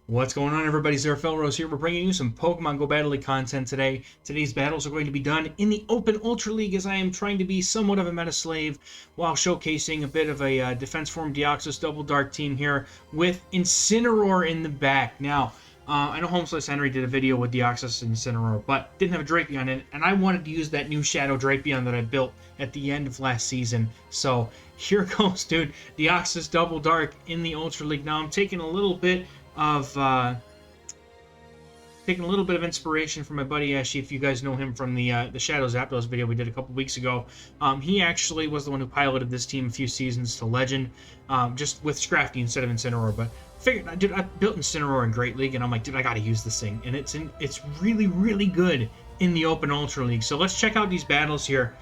What's going on, everybody? Rose here. We're bringing you some Pokemon Go Battle League content today. Today's battles are going to be done in the Open Ultra League, as I am trying to be somewhat of a meta slave while showcasing a bit of a Defense Form Deoxys Double Dark team here with Incineroar in the back. Now, I know Homeless Henry did a video with Deoxys and Incineroar, but didn't have a Drapion in it, and I wanted to use that new Shadow Drapion that I built at the end of last season. So here goes, dude. Deoxys Double Dark in the Ultra League. Now, I'm taking a little bit of inspiration from my buddy Ashi. If you guys know him from the Shadow Zapdos video we did a couple weeks ago, he actually was the one who piloted this team a few seasons to Legend, just with Scrafty instead of Incineroar. But I built Incineroar in Great League, and I'm like, dude, I gotta use this thing, and it's really, really good in the Open Ultra League. So let's check out these battles here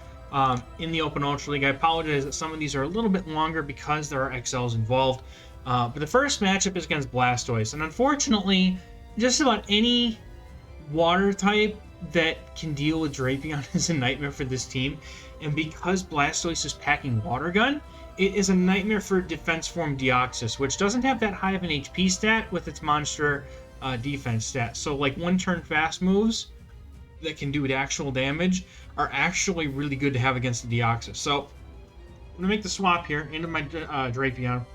in the Open Ultra League. I apologize that some of these are a little bit longer because there are XLs involved. But the first matchup is against Blastoise, and unfortunately, just about any water type that can deal with Drapion is a nightmare for this team. And because Blastoise is packing Water Gun, it is a nightmare for Defense Form Deoxys, which doesn't have that high of an HP stat with its monster defense stat. So, like, one-turn fast moves that can do actual damage are actually really good to have against the Deoxys. So, I'm going to make the swap here into my Drapion,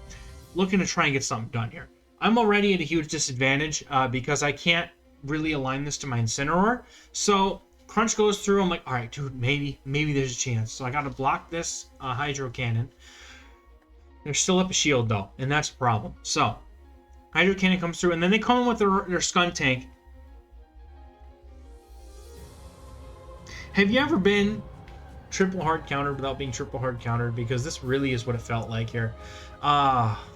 looking to try and get something done here. I'm already at a huge disadvantage because I can't really align this to my Incineroar. So Crunch goes through. I'm like, all right, dude, maybe there's a chance. So I got to block this Hydro Cannon. They're still up a shield though, and that's a problem. So Hydro Cannon comes through, and then they come in with their Skuntank. Have you ever been triple hard countered without being triple hard countered? Because this really is what it felt like here.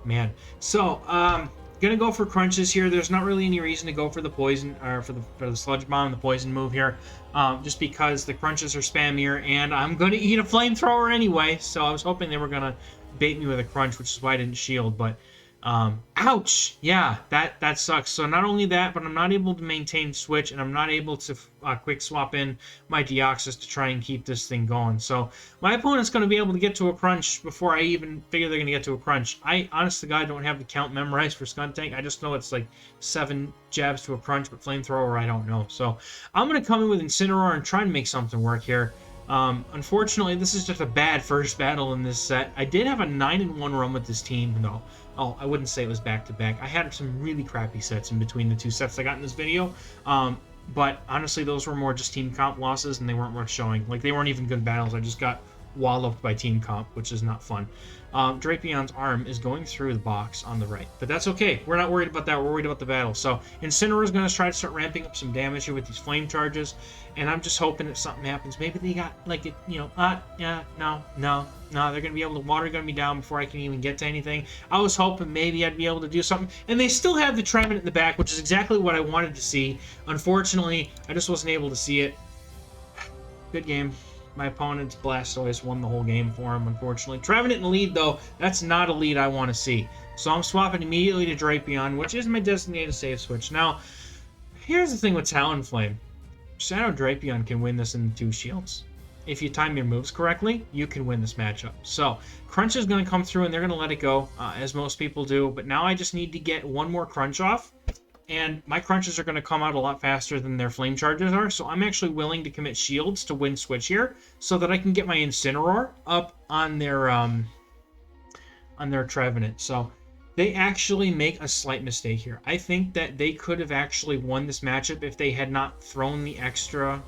Man. So, gonna go for crunches here. There's not really any reason to go for the poison, or for the sludge bomb, the poison move here, just because the crunches are spammier, and I'm gonna eat a flamethrower anyway. So I was hoping they were gonna bait me with a crunch, which is why I didn't shield, but ouch, yeah, that sucks. So not only that, but I'm not able to maintain switch, and I'm not able to quick swap in my Deoxys to try and keep this thing going. So my opponent's going to be able to get to a crunch before I even figure they're going to get to a crunch. I, honest to God, don't have the count memorized for Skuntank. I just know it's like 7 jabs to a crunch, but Flamethrower, I don't know. So I'm going to come in with Incineroar and try and make something work here. Unfortunately, this is just a bad first battle in this set. I did have a 9-1 run with this team, though. Oh, I wouldn't say it was back-to-back. I had some really crappy sets in between the two sets I got in this video. But honestly, those were more just team comp losses, and they weren't worth showing. Like, they weren't even good battles. I just got walloped by team comp, which is not fun. Drapion's arm is going through the box on the right, but that's okay. We're not worried about that. We're worried about the battle. So Incineroar is going to try to start ramping up some damage here with these flame charges, and I'm just hoping that something happens. Maybe they got, like, it, you know, no, they're going to be able to water gun me down before I can even get to anything. I was hoping maybe I'd be able to do something, and they still have the Trevnant in the back, which is exactly what I wanted to see. Unfortunately, I just wasn't able to see it. Good game. My opponent's Blastoise won the whole game for him, unfortunately. Trevnant in the lead, though, that's not a lead I want to see. So I'm swapping immediately to Drapion, which is my designated save switch. Now, here's the thing with Talonflame. Shadow Drapion can win this in 2 shields. If you time your moves correctly, you can win this matchup. So, Crunch is going to come through, and they're going to let it go, as most people do. But now I just need to get one more Crunch off. And my crunches are going to come out a lot faster than their flame charges are, so I'm actually willing to commit shields to win switch here, so that I can get my Incineroar up on their Trevnant. So they actually make a slight mistake here. I think that they could have actually won this matchup if they had not thrown the extra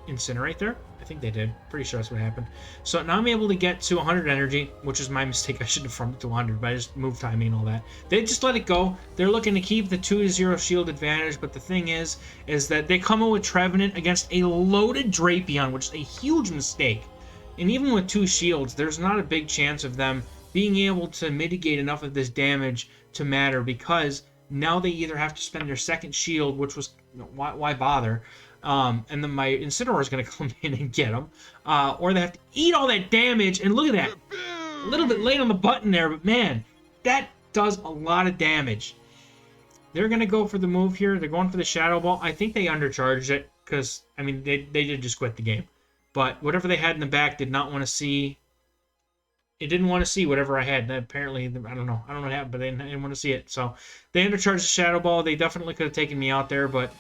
Incinerate there. I think they did. Pretty sure that's what happened. So now I'm able to get to 100 energy, which is my mistake. I should have farmed it to 100, but I just moved timing and all that. They just let it go. They're looking to keep the 2-0 shield advantage, but the thing is that they come in with Trevnant against a loaded Drapion, which is a huge mistake. And even with 2 shields, there's not a big chance of them being able to mitigate enough of this damage to matter, because now they either have to spend their second shield, which was, you know, why bother? And then my Incineroar is going to come in and get them. Or they have to eat all that damage. And look at that. A little bit late on the button there, but man, that does a lot of damage. They're going to go for the move here. They're going for the Shadow Ball. I think they undercharged it because, I mean, they did just quit the game. But whatever they had in the back did not want to see it didn't want to see whatever I had. Apparently, I don't know what happened, but they didn't want to see it. So they undercharged the Shadow Ball. They definitely could have taken me out there, but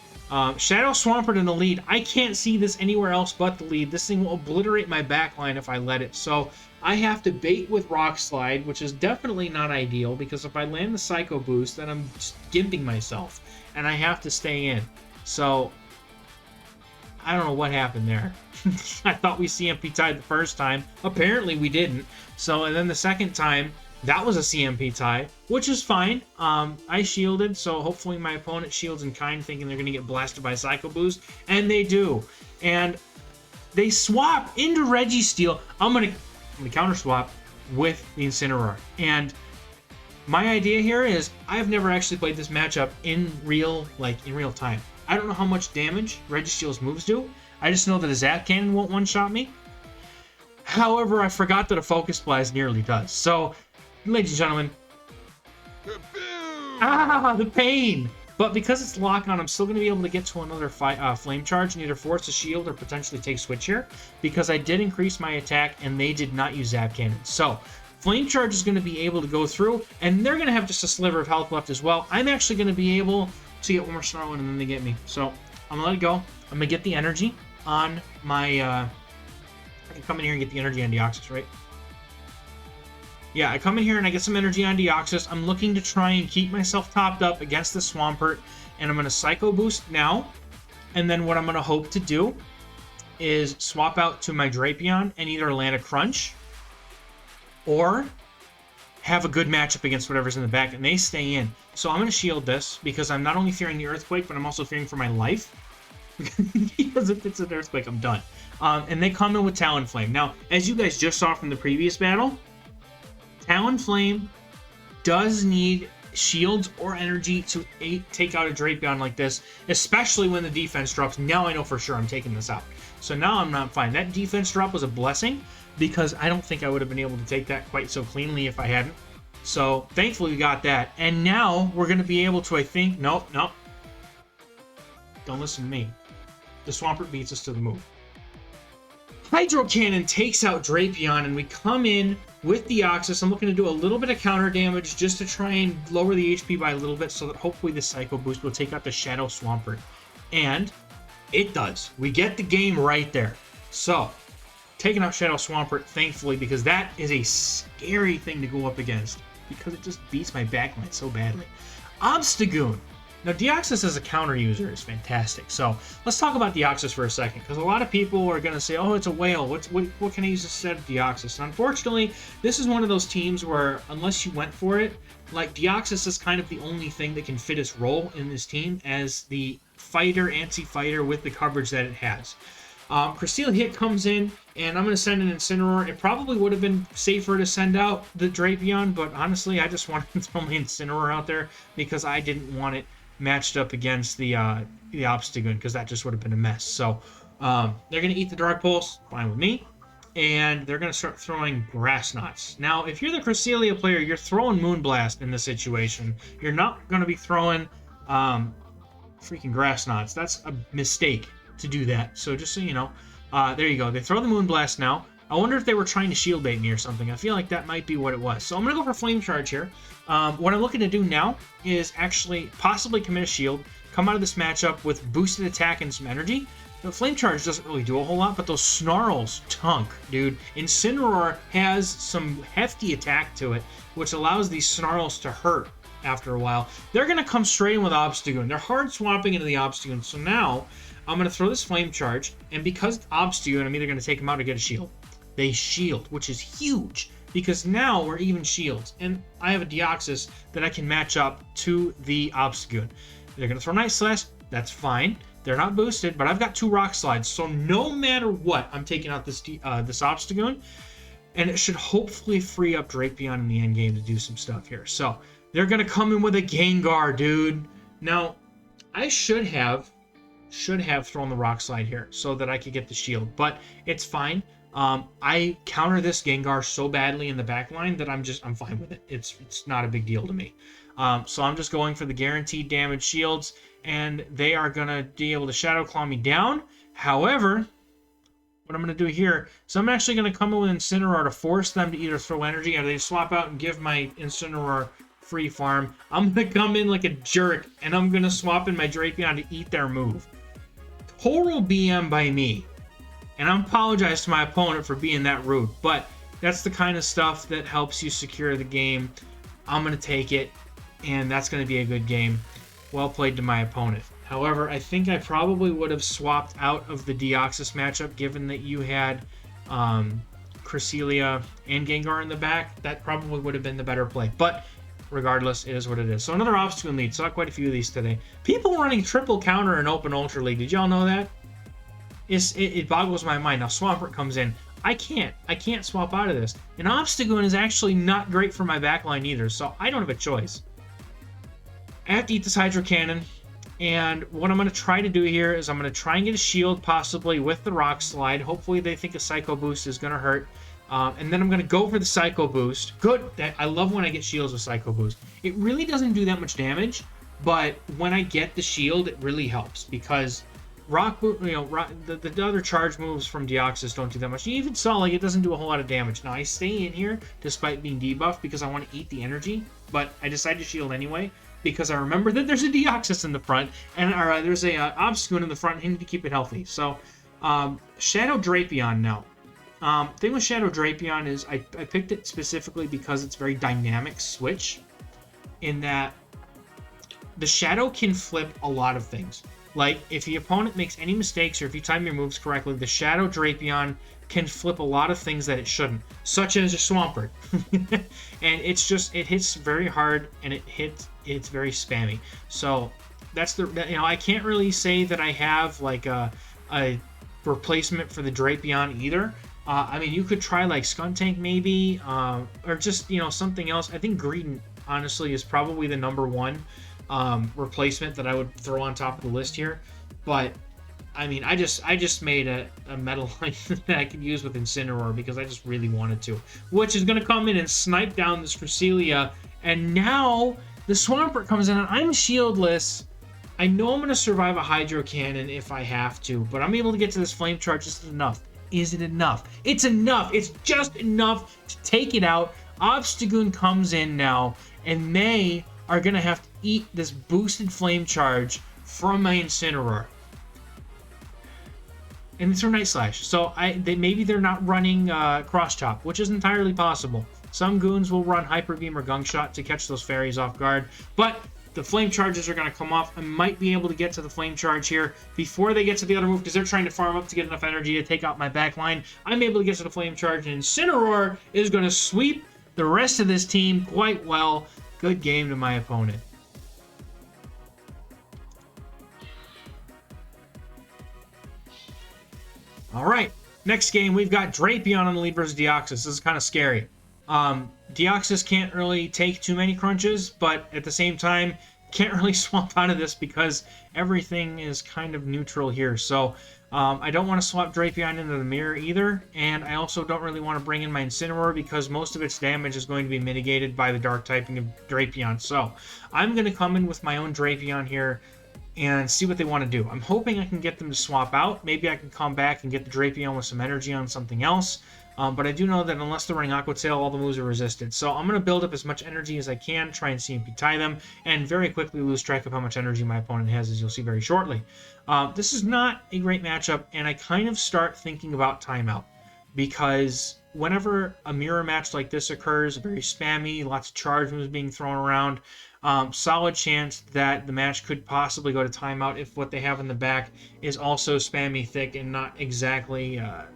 Shadow Swampert in the lead. I can't see this anywhere else but the lead. This thing will obliterate my backline if I let it. So I have to bait with Rock Slide, which is definitely not ideal, because if I land the Psycho Boost, then I'm just gimping myself, and I have to stay in. So I don't know what happened there. I thought we CMP tied the first time. Apparently we didn't. So, and then the second time, that was a CMP tie, which is fine. I shielded, so hopefully my opponent shields in kind, thinking they're going to get blasted by Psycho Boost, and they do. And they swap into Registeel. I'm gonna counter swap with the Incineroar. And my idea here is I've never actually played this matchup in real time. I don't know how much damage Registeel's moves do. I just know that a Zap Cannon won't one-shot me. However, I forgot that a Focus Blast nearly does. So, ladies and gentlemen, the pain! But because it's lock on, I'm still going to be able to get to another Flame Charge and either force a shield or potentially take Switch here, because I did increase my attack and they did not use Zap Cannon. So, Flame Charge is going to be able to go through, and they're going to have just a sliver of health left as well. I'm actually going to be able to get one more Snarl and then they get me. So, I'm going to let it go. I'm going to get the energy on my... I can come in here and get the energy on Deoxys, right? Yeah, I come in here and I get some energy on Deoxys. I'm looking to try and keep myself topped up against the Swampert, and I'm going to Psycho Boost now. And then what I'm going to hope to do is swap out to my Drapion and either land a Crunch or have a good matchup against whatever's in the back, and they stay in. So I'm going to shield this because I'm not only fearing the Earthquake, but I'm also fearing for my life. Because if it's an Earthquake, I'm done. And they come in with Talonflame. Now, as you guys just saw from the previous battle, Talonflame does need shields or energy to take out a Drapion like this, especially when the defense drops. Now I know for sure I'm taking this out. So now I'm not fine. That defense drop was a blessing, because I don't think I would have been able to take that quite so cleanly if I hadn't. So thankfully we got that. And now we're going to be able to, I think... Nope. Don't listen to me. The Swampert beats us to the move. Hydro Cannon takes out Drapion, and we come in with Deoxys. I'm looking to do a little bit of counter damage just to try and lower the HP by a little bit so that hopefully the Psycho Boost will take out the Shadow Swampert. And it does. We get the game right there. So, taking out Shadow Swampert, thankfully, because that is a scary thing to go up against, because it just beats my backline so badly. Obstagoon. Now, Deoxys as a counter user is fantastic. So, let's talk about Deoxys for a second, because a lot of people are going to say, oh, it's a whale. What can I use instead of Deoxys? And unfortunately, this is one of those teams where, unless you went for it, like, Deoxys is kind of the only thing that can fit its role in this team as the fighter, anti-fighter with the coverage that it has. Cresselia hit comes in, and I'm going to send an Incineroar. It probably would have been safer to send out the Drapion, but honestly, I just wanted to throw my Incineroar out there because I didn't want it matched up against the Obstagoon, because that just would have been a mess. So they're going to eat the Dark Pulse, fine with me, and they're going to start throwing Grass Knots. Now, if you're the Cresselia player, you're throwing Moonblast in this situation. You're not going to be throwing freaking Grass Knots. That's a mistake to do that. So just so you know, there you go. They throw the Moonblast now. I wonder if they were trying to shield bait me or something. I feel like that might be what it was. So I'm going to go for Flame Charge here. What I'm looking to do now is actually possibly commit a shield, come out of this matchup with boosted attack and some energy. The Flame Charge doesn't really do a whole lot, but those Snarls tunk, dude. Incineroar has some hefty attack to it, which allows these Snarls to hurt after a while. They're going to come straight in with Obstagoon. They're hard swapping into the Obstagoon. So now I'm going to throw this Flame Charge, and because it's Obstagoon, I'm either going to take them out or get a shield. They shield, which is huge, because now we're even shields, and I have a Deoxys that I can match up to the Obstagoon. They're going to throw Night Slash. That's fine. They're not boosted, but I've got 2 Rock Slides, so no matter what, I'm taking out this Obstagoon, and it should hopefully free up Drapion in the end game to do some stuff here. So they're going to come in with a Gengar, dude. Now, I should have thrown the Rock Slide here so that I could get the shield, but it's fine. I counter this Gengar so badly in the back line that I'm fine with it. It's not a big deal to me. So I'm just going for the guaranteed damage shields, and they are going to be able to Shadow Claw me down. However, what I'm going to do here, so I'm actually going to come in with Incineroar to force them to either throw energy or they swap out and give my Incineroar free farm. I'm going to come in like a jerk, and I'm going to swap in my Drapion to eat their move. Total BM by me. And I apologize to my opponent for being that rude, but that's the kind of stuff that helps you secure the game. I'm going to take it, and that's going to be a good game. Well played to my opponent. However, I think I probably would have swapped out of the Deoxys matchup, given that you had Cresselia and Gengar in the back. That probably would have been the better play. But regardless, it is what it is. So another off-screen lead. Saw quite a few of these today. People running triple counter in Open Ultra League. Did y'all know that? It boggles my mind. Now Swampert comes in. I can't swap out of this. And Obstagoon is actually not great for my backline either, so I don't have a choice. I have to eat this Hydro Cannon. And what I'm going to try to do here is I'm going to try and get a shield, possibly with the Rock Slide. Hopefully they think a Psycho Boost is going to hurt. And then I'm going to go for the Psycho Boost. Good. I love when I get shields with Psycho Boost. It really doesn't do that much damage, but when I get the shield, it really helps because the other charge moves from Deoxys don't do that much. You even saw like it doesn't do a whole lot of damage. Now I stay in here despite being debuffed because I want to eat the energy, but I decide to shield anyway because I remember that there's a Deoxys in the front and there's a Obstagoon in the front. I need to keep it healthy. So Shadow Drapion now. Thing with Shadow Drapion is I picked it specifically because it's very dynamic switch in that the Shadow can flip a lot of things. Like, if the opponent makes any mistakes or if you time your moves correctly, the Shadow Drapion can flip a lot of things that it shouldn't, such as a Swampert. And it hits very hard, and it's very spammy. So, I can't really say that I have, like, a replacement for the Drapion either. I mean, you could try, like, Skuntank maybe, or just, something else. I think Greedent, honestly, is probably the #1 replacement that I would throw on top of the list here. But I mean, I just made a Metal Line that I could use with Incineroar because I just really wanted to, which is going to come in and snipe down this Cresselia. And now the Swampert comes in and I'm shieldless. I know I'm going to survive a Hydro Cannon if I have to, but I'm able to get to this Flame Charge. Is it enough? Is it enough? It's enough. It's just enough to take it out. Obstagoon comes in now, and they are going to have to eat this boosted Flame Charge from my Incineroar. And it's their Night Slash. So maybe they're not running Cross Chop, which is entirely possible. Some goons will run Hyper Beam or Gunk Shot to catch those fairies off guard. But the Flame Charges are going to come off. I might be able to get to the Flame Charge here before they get to the other move because they're trying to farm up to get enough energy to take out my back line. I'm able to get to the Flame Charge, and Incineroar is going to sweep the rest of this team quite well. Good game to my opponent. All right, next game, we've got Drapion on the lead versus Deoxys. This is kind of scary. Deoxys can't really take too many crunches, but at the same time, can't really swap out of this because everything is kind of neutral here. So I don't want to swap Drapion into the mirror either, and I also don't really want to bring in my Incineroar because most of its damage is going to be mitigated by the dark typing of Drapion. So I'm going to come in with my own Drapion here and see what they want to do. I'm hoping I can get them to swap out. Maybe I can come back and get the Drapion with some energy on something else. But I do know that unless they're running Aqua Tail, all the moves are resisted. So I'm going to build up as much energy as I can, try and CMP tie them, and very quickly lose track of how much energy my opponent has, as you'll see very shortly. This is not a great matchup, and I kind of start thinking about timeout. Because whenever a mirror match like this occurs, very spammy, lots of charge moves being thrown around, solid chance that the match could possibly go to timeout if what they have in the back is also spammy thick and not exactly, not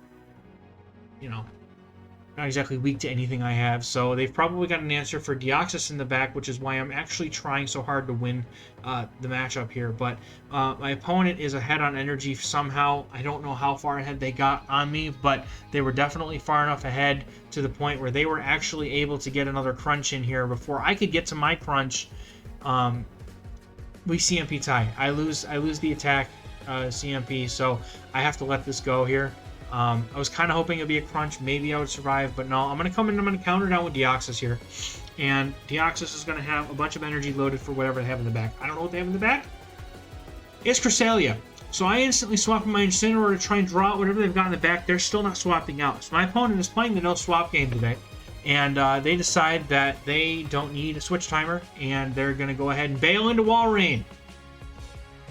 exactly weak to anything I have. So they've probably got an answer for Deoxys in the back, which is why I'm actually trying so hard to win the matchup here. But my opponent is ahead on energy somehow. I don't know how far ahead they got on me, but they were definitely far enough ahead to the point where they were actually able to get another crunch in here before I could get to my crunch. We CMP tie. I lose the attack CMP, so I have to let this go here. I was kind of hoping it'd be a crunch. Maybe I would survive, but no. I'm going to come in and I'm going to counter down with Deoxys here. And Deoxys is going to have a bunch of energy loaded for whatever they have in the back. I don't know what they have in the back. It's Cresselia. So I instantly swap in my Incineroar to try and draw out whatever they've got in the back. They're still not swapping out. So my opponent is playing the no swap game today. And they decide that they don't need a switch timer. And they're going to go ahead and bail into Walrein.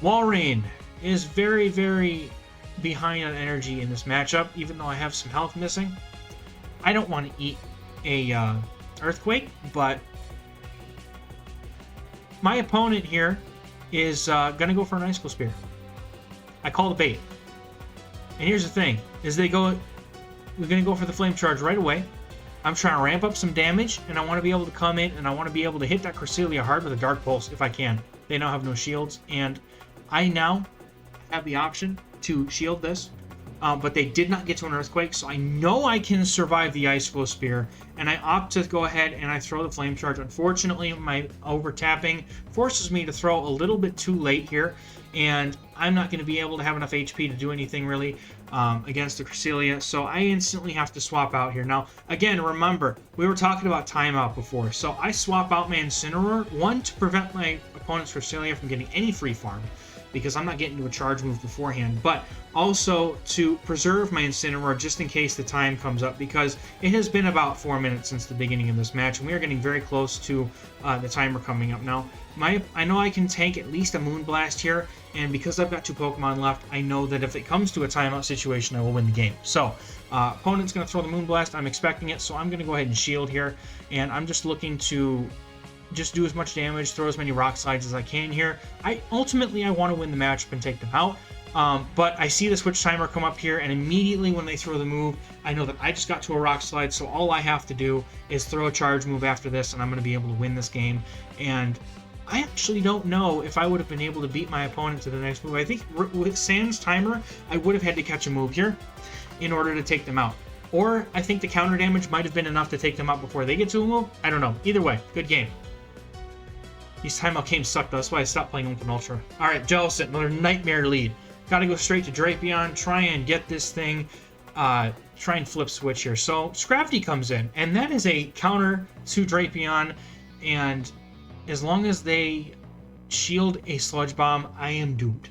Walrein is very, very behind on energy in this matchup, even though I have some health missing. I don't want to eat a Earthquake, but my opponent here is going to go for an Icicle Spear. I call the bait. And here's the thing, is we're going to go for the Flame Charge right away. I'm trying to ramp up some damage, and I want to be able to come in, and I want to be able to hit that Cresselia hard with a Dark Pulse if I can. They now have no shields, and I now have the option to shield this, but they did not get to an Earthquake, so I know I can survive the Icicle Spear, and I opt to go ahead and I throw the Flame Charge. Unfortunately, my over-tapping forces me to throw a little bit too late here, and I'm not going to be able to have enough HP to do anything really against the Cresselia, so I instantly have to swap out here. Now, again, remember, we were talking about timeout before, so I swap out my Incineroar, one, to prevent my opponent's Cresselia from getting any free farm, because I'm not getting to a charge move beforehand, but also to preserve my Incineroar just in case the time comes up, because it has been about 4 minutes since the beginning of this match, and we are getting very close to the timer coming up. Now, I know I can tank at least a Moonblast here, and because I've got 2 Pokemon left, I know that if it comes to a timeout situation, I will win the game. So, opponent's going to throw the Moonblast. I'm expecting it, so I'm going to go ahead and shield here, and I'm just looking to just do as much damage, throw as many Rock Slides as I can here. Ultimately, I want to win the matchup and take them out. But I see the switch timer come up here, and immediately when they throw the move, I know that I just got to a Rock Slide, so all I have to do is throw a charge move after this, and I'm going to be able to win this game. And I actually don't know if I would have been able to beat my opponent to the next move. I think with Sans timer, I would have had to catch a move here in order to take them out. Or I think the counter damage might have been enough to take them out before they get to a move. I don't know. Either way, good game. These timeout games suck, though. That's why I stopped playing Open Ultra. Alright, Jellicent, another nightmare lead. Gotta go straight to Drapion, try and get this thing, try and flip switch here. So, Scrafty comes in, and that is a counter to Drapion, and as long as they shield a Sludge Bomb, I am doomed.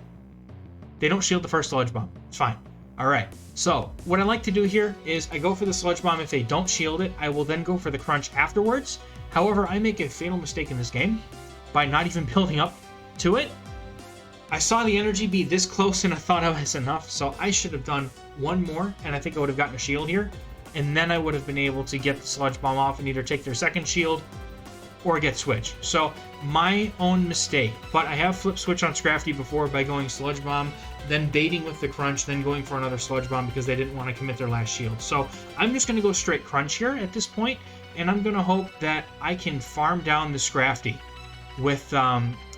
They don't shield the first Sludge Bomb. It's fine. Alright, so what I like to do here is I go for the Sludge Bomb. If they don't shield it, I will then go for the Crunch afterwards. However, I make a fatal mistake in this game by not even building up to it. I saw the energy be this close and I thought I was enough, so I should have done one more, and I think I would have gotten a shield here, and then I would have been able to get the Sludge Bomb off and either take their second shield or get Switch. So, my own mistake, but I have flipped Switch on Scrafty before by going Sludge Bomb, then baiting with the Crunch, then going for another Sludge Bomb because they didn't want to commit their last shield. So, I'm just going to go straight Crunch here at this point, and I'm going to hope that I can farm down the Scrafty with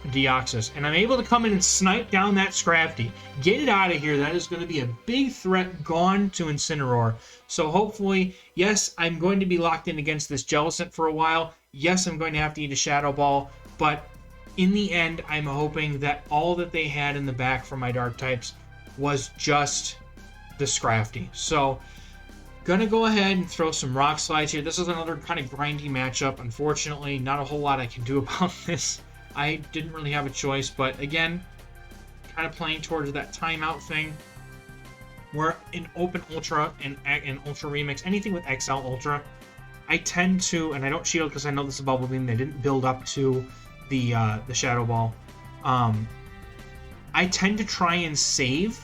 Deoxys, and I'm able to come in and snipe down that Scrafty. Get it out of here. That is going to be a big threat gone to Incineroar. So hopefully, yes, I'm going to be locked in against this Jellicent for a while. Yes, I'm going to have to eat a Shadow Ball, but in the end, I'm hoping that all that they had in the back for my Dark types was just the Scrafty. So, gonna go ahead and throw some Rock Slides here. This is another kind of grindy matchup. Unfortunately, not a whole lot I can do about this. I didn't really have a choice, but again, kind of playing towards that timeout thing. Where in Open Ultra and Ultra Remix, anything with XL Ultra, I tend to, and I don't shield because I know this is Bubble Beam, they didn't build up to the Shadow Ball. I tend to try and save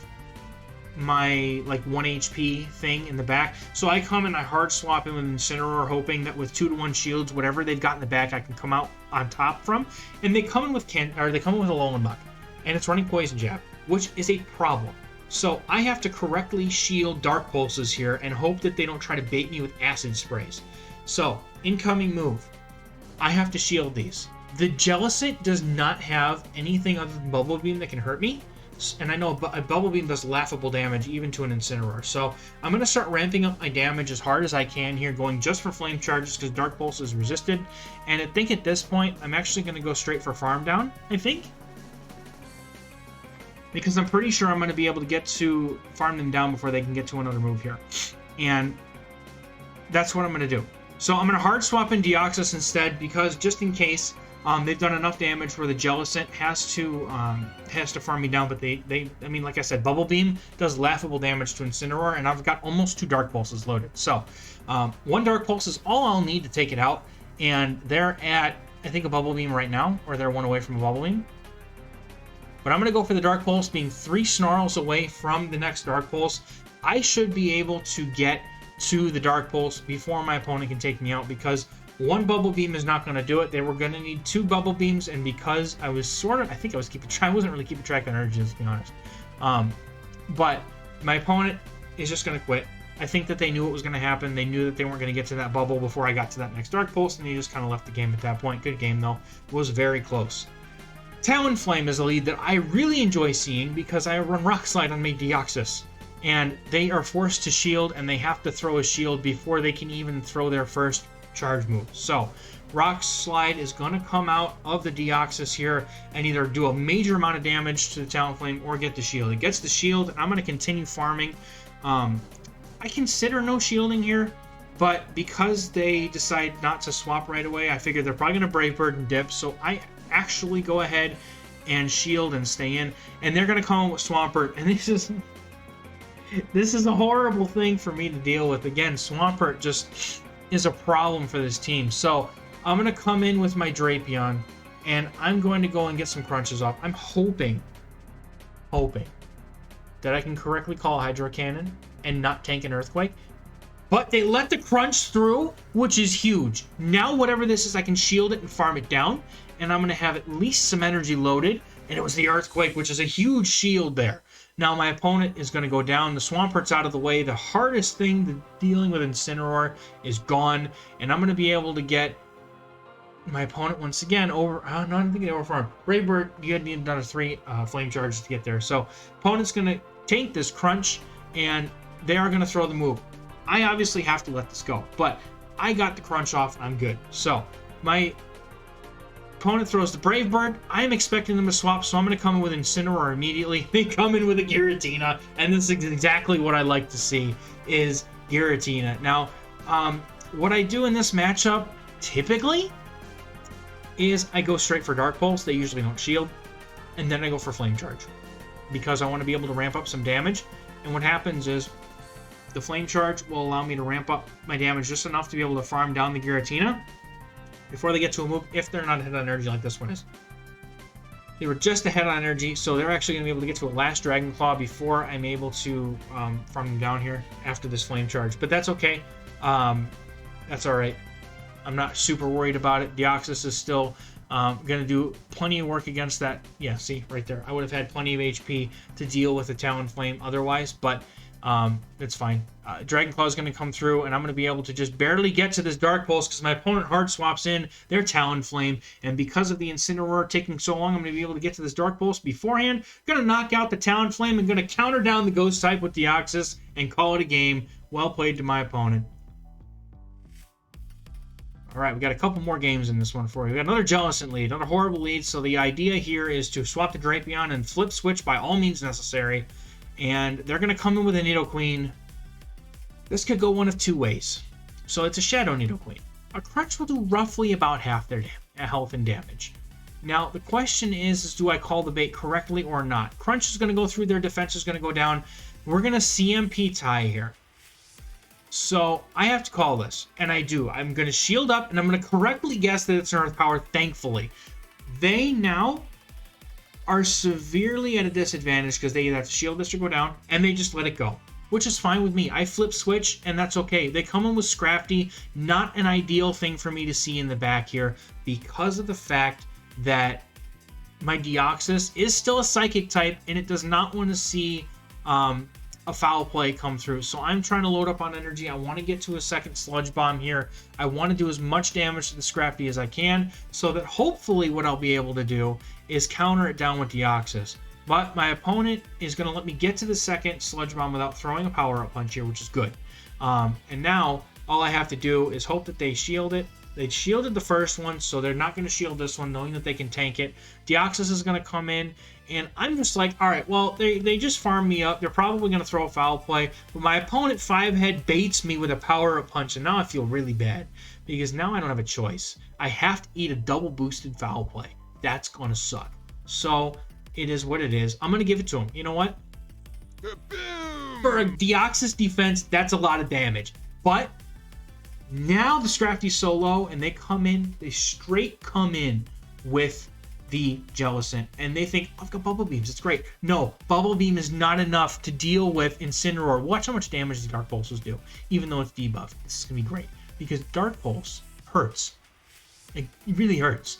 my 1 HP thing in the back. So I come and I hard swap in with Incineroar, hoping that with 2-to-1 shields, whatever they've got in the back, I can come out on top from. And they come in with a Alolan Muck, and it's running Poison Jab, which is a problem. So I have to correctly shield Dark Pulses here and hope that they don't try to bait me with Acid Sprays. So, incoming move. I have to shield these. The Jellicent does not have anything other than Bubble Beam that can hurt me. And I know a Bubble Beam does laughable damage even to an Incineroar. So I'm going to start ramping up my damage as hard as I can here, going just for Flame Charges because Dark Pulse is resisted. And I think at this point, I'm actually going to go straight for Farm Down, I think. Because I'm pretty sure I'm going to be able to get to farm them down before they can get to another move here. And that's what I'm going to do. So I'm going to hard swap in Deoxys instead, because just in case They've done enough damage where the Jellicent has to farm me down, but I mean, like I said, Bubble Beam does laughable damage to Incineroar, and I've got almost 2 Dark Pulses loaded. So 1 Dark Pulse is all I'll need to take it out, and they're at, I think, a Bubble Beam right now, or they're 1 away from a Bubble Beam. But I'm going to go for the Dark Pulse, being 3 Snarls away from the next Dark Pulse. I should be able to get to the Dark Pulse before my opponent can take me out, because 1 Bubble Beam is not going to do it. They were going to need 2 Bubble Beams, and because I was I wasn't really keeping track of energy, to be honest. But my opponent is just going to quit. I think that they knew what was going to happen. They knew that they weren't going to get to that bubble before I got to that next Dark Pulse, and they just kind of left the game at that point. Good game, though. It was very close. Talonflame is a lead that I really enjoy seeing because I run Rock Slide on my Deoxys, and they are forced to shield, and they have to throw a shield before they can even throw their first charge move. So Rock Slide is going to come out of the Deoxys here and either do a major amount of damage to the Talonflame or get the shield. It gets the shield, and I'm going to continue farming. I consider no shielding here, but because they decide not to swap right away, I figure they're probably going to Brave Bird and dip, so I actually go ahead and shield and stay in, and they're going to come with Swampert, and this is a horrible thing for me to deal with. Again, Swampert just is a problem for this team. So I'm going to come in with my Drapion, and I'm going to go and get some crunches off. I'm hoping that I can correctly call Hydro Cannon and not tank an Earthquake. But they let the crunch through, which is huge. Now whatever this is, I can shield it and farm it down, and I'm going to have at least some energy loaded. And it was the Earthquake, which is a huge shield there. Now my opponent is going to go down. The Swampert's out of the way. The hardest thing dealing with Incineroar is gone, and I'm going to be able to get my opponent once again over. No, I don't think they overfarmed. Brave Bird, you need another 3 flame charges to get there. So opponent's going to tank this crunch, and they are going to throw the move. I obviously have to let this go, but I got the crunch off, and I'm good. So my opponent throws the Brave Bird. I'm expecting them to swap, so I'm going to come in with Incineroar immediately. They come in with a Giratina, and this is exactly what I like to see, is Giratina. Now, what I do in this matchup, typically, is I go straight for Dark Pulse. They usually don't shield, and then I go for Flame Charge, because I want to be able to ramp up some damage, and what happens is the Flame Charge will allow me to ramp up my damage just enough to be able to farm down the Giratina before they get to a move, if they're not ahead on energy like this one is. They were just ahead on energy, so they're actually going to be able to get to a last Dragon Claw before I'm able to farm them down here after this Flame Charge. But that's okay. That's alright. I'm not super worried about it. Deoxys is still going to do plenty of work against that. Yeah, see, right there. I would have had plenty of HP to deal with a Talonflame otherwise, but it's fine. Dragon Claw is going to come through, and I'm going to be able to just barely get to this Dark Pulse because my opponent hard swaps in their Talonflame, and because of the Incineroar taking so long, I'm going to be able to get to this Dark Pulse beforehand. Going to knock out the Talonflame and going to counter down the Ghost type with Deoxys and call it a game. Well played to my opponent. All right, we got a couple more games in this one for you. We got another Jellicent lead, another horrible lead. So the idea here is to swap the Drapion and flip switch by all means necessary. And they're going to come in with a Nidoqueen. This could go one of 2 ways. So it's a Shadow Nidoqueen. A Crunch will do roughly about half their health and damage. Now, the question is do I call the bait correctly or not? Crunch is going to go through, their defense is going to go down. We're going to CMP tie here. So I have to call this, and I do. I'm going to shield up, and I'm going to correctly guess that it's an Earth Power, thankfully. They now are severely at a disadvantage because they either have to shield this or go down, and they just let it go, which is fine with me. I flip switch, and that's okay. They come in with Scrafty, not an ideal thing for me to see in the back here because of the fact that my Deoxys is still a Psychic type, and it does not want to see a foul play come through. So I'm trying to load up on energy. I want to get to a second Sludge Bomb here. I want to do as much damage to the Scrafty as I can so that hopefully what I'll be able to do is counter it down with Deoxys. But my opponent is going to let me get to the second Sludge Bomb without throwing a Power-Up Punch here, which is good. And now all I have to do is hope that they shield it They shielded the first one, so they're not going to shield this one, knowing that they can tank it. Deoxys is going to come in, and I'm just like, all right, well, they just farmed me up. They're probably going to throw a foul play, but my opponent 5-head baits me with a power-up punch, and now I feel really bad, because now I don't have a choice. I have to eat a double-boosted foul play. That's going to suck. So, it is what it is. I'm going to give it to him. You know what? For a Deoxys defense, that's a lot of damage. But now the Scrafty's so low, and they come in, they straight come in with the Jellicent, and they think, I've got Bubble Beams, it's great. No, Bubble Beam is not enough to deal with Incineroar. Watch how much damage the Dark Pulses do, even though it's debuffed. This is going to be great, because Dark Pulse hurts. It really hurts.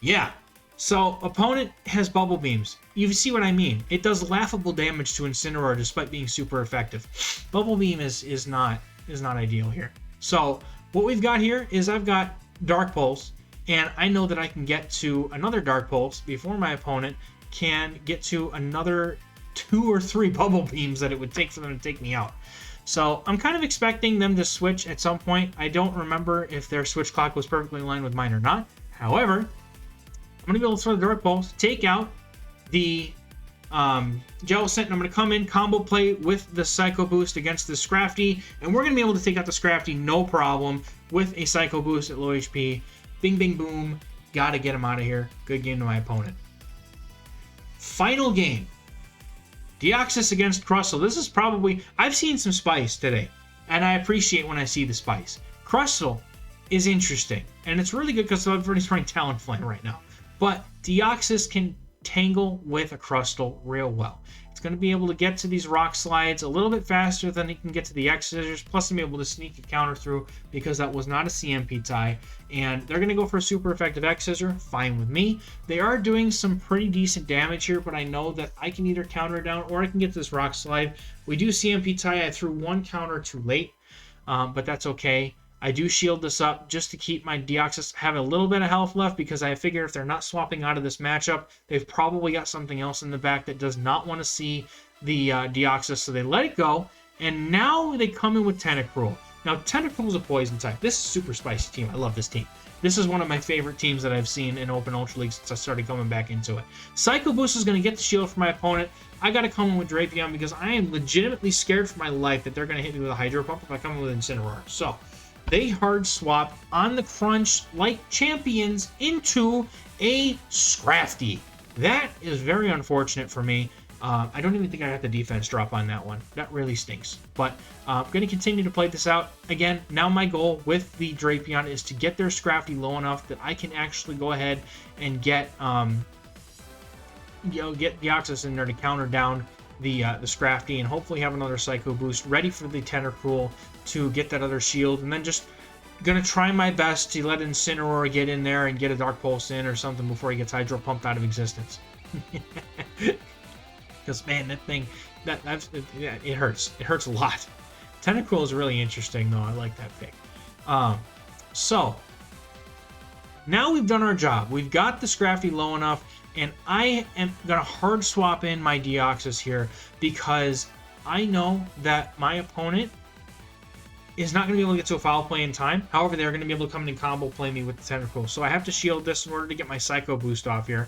Yeah. So, opponent has Bubble Beams. You see what I mean? It does laughable damage to Incineroar despite being super effective. Bubble Beam is not ideal here. So, what we've got here is I've got Dark Pulse, and I know that I can get to another Dark Pulse before my opponent can get to another 2 or 3 Bubble Beams that it would take for them to take me out. So, I'm kind of expecting them to switch at some point. I don't remember if their switch clock was perfectly in line with mine or not. However, I'm going to be able to throw the Dark Pulse, take out the Jellicent, and I'm going to come in, combo play with the Psycho Boost against the Scrafty, and we're going to be able to take out the Scrafty no problem with a Psycho Boost at low HP. Bing, bing, boom. Got to get him out of here. Good game to my opponent. Final game. Deoxys against Cresselia. This is probably... I've seen some spice today, and I appreciate when I see the spice. Cresselia is interesting, and it's really good because everybody's running Talonflame right now. But Deoxys can tangle with a Cresselia real well. It's going to be able to get to these rock slides a little bit faster than it can get to the X scissors, plus to be able to sneak a counter through because that was not a CMP tie. And they're going to go for a super effective X scissor, fine with me. They are doing some pretty decent damage here, but I know that I can either counter it down or I can get to this rock slide. We do CMP tie. I threw one counter too late, but that's okay. I do shield this up just to keep my Deoxys having a little bit of health left because I figure if they're not swapping out of this matchup, they've probably got something else in the back that does not want to see the Deoxys, so they let it go. And now they come in with Tentacruel. Now, Tentacruel is a poison type. This is a super spicy team. I love this team. This is one of my favorite teams that I've seen in Open Ultra League since I started coming back into it. Psycho Boost is going to get the shield for my opponent. I got to come in with Drapion because I am legitimately scared for my life that they're going to hit me with a Hydro Pump if I come in with Incineroar. So, they hard swap on the crunch like champions into a Scrafty. That is very unfortunate for me. I don't even think I got the defense drop on that one. That really stinks. But I'm going to continue to play this out. Again, now my goal with the Drapion is to get their Scrafty low enough that I can actually go ahead and get get Deoxys in there to counter down the Scrafty and hopefully have another Psycho Boost ready for the Tentacruel to get that other shield, and then just gonna try my best to let Incineroar get in there and get a Dark Pulse in or something before he gets Hydro Pumped out of existence. Because man, that thing, it hurts. It hurts a lot. Tentacruel is really interesting though. I like that pick. So now we've done our job. We've got the Scrafty low enough, and I am gonna hard swap in my Deoxys here because I know that my opponent is not going to be able to get to a foul play in time. However, they're going to be able to come in and combo play me with the Tentacruel. So I have to shield this in order to get my Psycho Boost off here.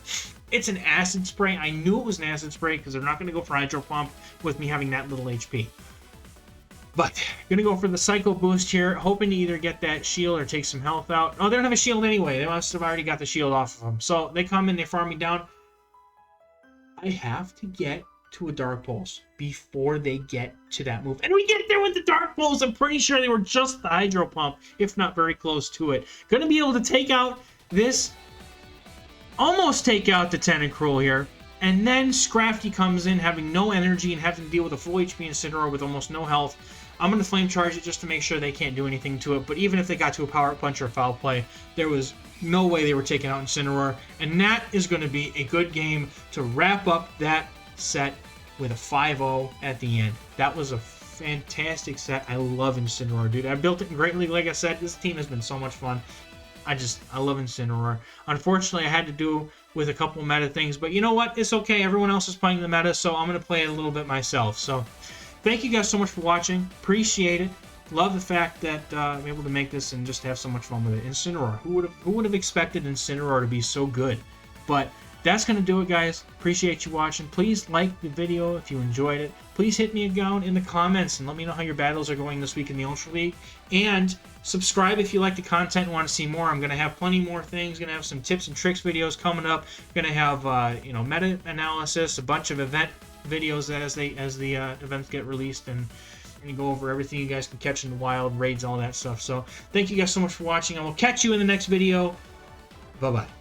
It's an Acid Spray. I knew it was an Acid Spray because they're not going to go for Hydro Pump with me having that little HP. But going to go for the Psycho Boost here, hoping to either get that shield or take some health out. Oh, they don't have a shield anyway. They must have already got the shield off of them. So they come in, they farm me down. I have to get to a Dark Pulse before they get to that move. And we get there with the Dark Pulse. I'm pretty sure they were just the Hydro Pump, if not very close to it. Going to be able to take out this, almost take out the Tentacruel here. And then Scrafty comes in having no energy and having to deal with a full HP Incineroar with almost no health. I'm going to Flame Charge it just to make sure they can't do anything to it. But even if they got to a Power Punch or a Foul Play, there was no way they were taking out Incineroar. And that is going to be a good game to wrap up that set with a 5-0 at the end. That was a fantastic set. I love Incineroar, dude. I built it in Great League. Like I said, this team has been so much fun. I love Incineroar. Unfortunately, I had to do with a couple meta things, but you know what? It's okay. Everyone else is playing the meta, so I'm going to play it a little bit myself. So thank you guys so much for watching. Appreciate it. love the fact that I'm able to make this and just have so much fun with it. Incineroar. Who would have expected Incineroar to be so good? But that's going to do it, guys. Appreciate you watching. Please like the video if you enjoyed it. Please hit me down in the comments and let me know how your battles are going this week in the Ultra League. And subscribe if you like the content and want to see more. I'm going to have plenty more things. Going to have some tips and tricks videos coming up. Going to have meta analysis, a bunch of event videos as the events get released, and go over everything you guys can catch in the wild, raids, all that stuff. So thank you guys so much for watching. I will catch you in the next video. Bye bye.